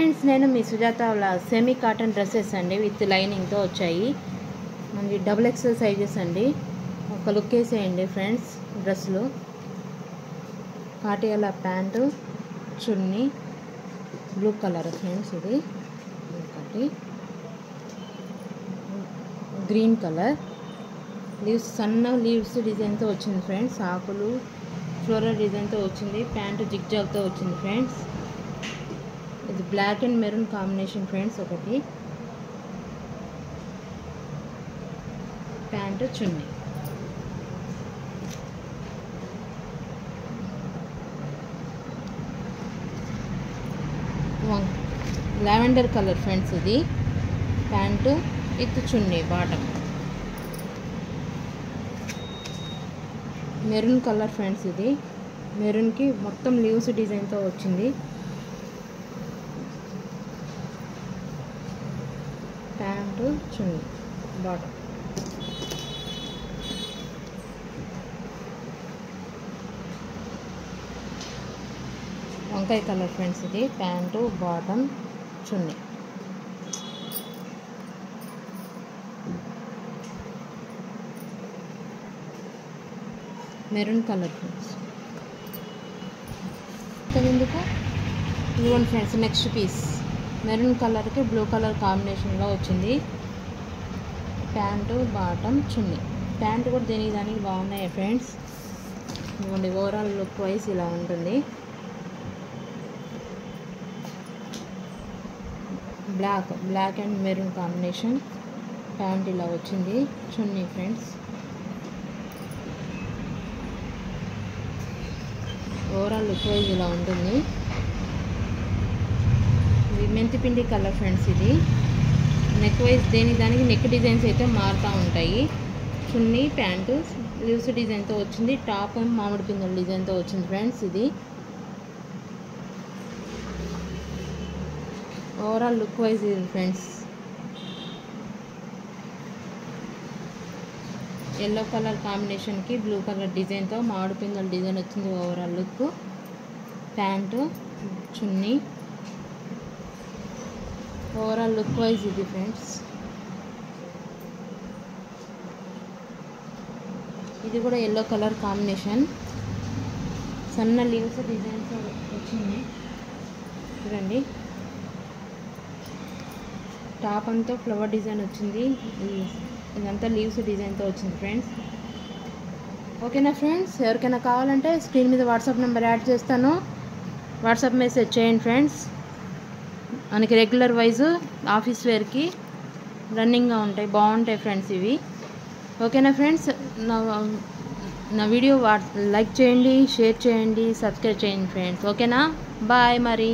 Friends, నేను మీ Sujatha semi cotton dresses అండి with లైనింగ్తో వచ్చాయి. మనకి XXL సైజెస్ అండి. ఒక లుక్ వేసేయండి ఫ్రెండ్స్. డ్రెస్సులు పాటియాలా ప్యాంటు, చున్నీ బ్లూ కలర్ ఫ్రెండ్స్. ఇది ఒకటి గ్రీన్ కలర్ లీవ్స్, సన్న లీవ్స్ డిజైన్తో వచ్చింది ఫ్రెండ్స్. ఆకులు ఫ్లోరల్ డిజైన్తో వచ్చింది. ప్యాంటు జిగ్జాగ్తో వచ్చింది ఫ్రెండ్స్. ఇది black and maroon combination friends. ఒకటి pant, chunni. Lavender colour friends. ఇది pant with chunni bottom. Maroon colour friends. ఇది మెరూన్కి మొత్తం లీవ్స్ డిజైన్తో వచ్చింది. Pant, chunni bottom. వంకాయ కలర్ ఫ్రెండ్స్. ఇది pant, bottom, chunni. Maroon colour friends. ఎందుకు ఇదిగోండి ఫ్రెండ్స్, నెక్స్ట్ పీస్ మెరూన్ కలర్కి బ్లూ కలర్ కాంబినేషన్లో వచ్చింది. ప్యాంటు, బాటమ్, చున్నీ. ప్యాంటు కూడా దానికి బాగున్నాయి ఫ్రెండ్స్. ఇదిగోండి, ఓవరాల్ లుక్ వైజ్ ఇలా ఉంటుంది. Black and maroon combination. Pant ఇలా వచ్చింది. Chunni friends. Overall look wise ఇలా ఉంటుంది. ఇది మెంతిపిండి కలర్ ఫ్రెండ్స్. ఇది నెక్ వైజ్ దానికి నెక్ డిజైన్స్ అయితే మారుతూ ఉంటాయి. చున్నీ, ప్యాంటు లీవ్స్ డిజైన్తో వచ్చింది. టాప్ మామిడి పిందెల డిజైన్తో వచ్చింది ఫ్రెండ్స్. ఇది ఓవరాల్ లుక్ వైజ్ ఇది ఫ్రెండ్స్. ఎల్లో కలర్ కాంబినేషన్కి బ్లూ కలర్ డిజైన్తో మామిడి పిందెల డిజైన్ వచ్చింది. Overall look. Pant, chunni. Overall look wise ఇది ఫ్రెండ్స్. ఇది కూడా ఎల్లో కలర్ కాంబినేషన్. సన్న లీవ్స్ డిజైన్స్ వచ్చింది చూడండి. టాప్ అంతా ఫ్లవర్ డిజైన్ వచ్చింది. ఇదంతా లీవ్స్ డిజైన్తో వచ్చింది ఫ్రెండ్స్. ఓకేనా ఫ్రెండ్స్, ఎవరికైనా కావాలంటే స్క్రీన్ మీద వాట్సాప్ నెంబర్ యాడ్ చేస్తాను. వాట్సాప్ మెసేజ్ చేయండి ఫ్రెండ్స్. మనకి రెగ్యులర్ వైజ్ ఆఫీస్ వేర్కి రన్నింగ్గా ఉంటాయి, బాగుంటాయి ఫ్రెండ్స్ ఇవి. ఓకేనా ఫ్రెండ్స్, నా వీడియో లైక్ చేయండి, షేర్ చేయండి, సబ్స్క్రైబ్ చేయండి ఫ్రెండ్స్. ఓకేనా, బాయ్ మరి.